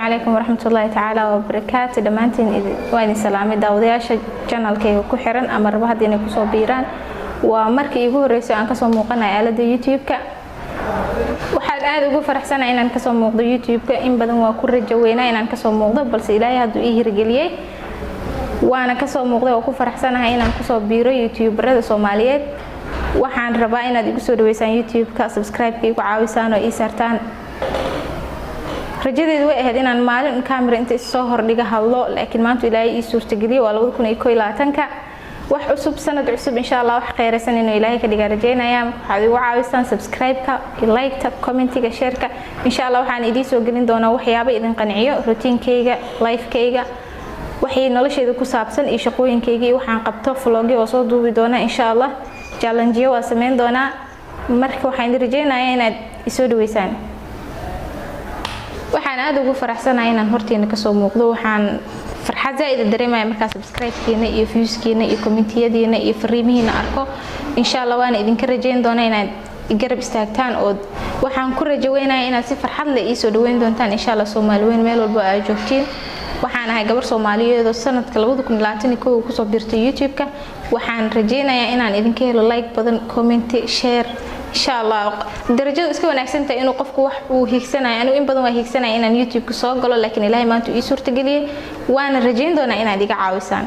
عليكم ورحمة الله تعالى وبركاته دمانتين وين سلامي داودياش channel كي ku xiran ama raba hadii inay ku soo biiraan waa markii igu horeysay aan ka soo muuqanay aalada YouTube-ka waxaan aad ugu faraxsanahay inaan ka soo muuqdo YouTube-ka in badan waa ku rajo weynaa inaan ka soo muuqdo balse Ilaahay haduu ii hirgeliyay waana ka soo muuqday oo ku faraxsanahay inaan ku soo biiro YouTuberada Soomaaliyeed waxaan rabaa inaad igu soo dhaweysaan YouTube-ka subscribe-ka igu caawisaan oo ii saartaan rajadeedu way ahayd inaan maalin camera inta soo hordhiga hadlo laakiin maanta Ilaahay ii suurtageliyay waa 2021 wax cusub sanad cusub insha Allah wax qeyraysan inuu Ilaahay ka dhiga rajeynaya waxaad igu caawisaan subscribe-ka like-ta comment-iga share-ka insha Allah waxaan idin soo gelin doonaa waxyaabo idin qanciyo routine-kayga life-kayga waxay noloshayda ku saabsan iyo shaqooyinkayga iyo waxaan qabto vlog-yo oo soo duubi doona insha Allah challenge-yo waa sameyn doonaa marka waxaan rajeynayaa inaad isoo dhaweysaan waxaan aad ugu faraxsanahay inaan horteena ka soo muuqdo waxaan farxad zaid dareemayaa marka subscribe-kiina iyo views-kiina iyo comment-yadiina iyo fariimihiina arko insha Allah waan idin ka rajeyn doonaa inaad garab istaagtaan oo waxaan ku rajaynayaa inaad si farxad leh ii soo dhaweyn doontaan insha Allah Soomaaliyeed meel walba aad joogtiin waxaan ahay gabar Soomaaliyeed oo sanadka 2021 ku soo biirtay YouTube-ka waxaan rajeynayaa inaan idin ka helo like badan comment share insha Allah darajadu iska wanaagsan tahay inuu qofku wax uu hiigsanayo anigu in badan waa hiigsanay inaan YouTube ku soo galo laakiin Ilaahay maanta ii suurtageliyay waana rajeyn doonaa inaad iga caawisaan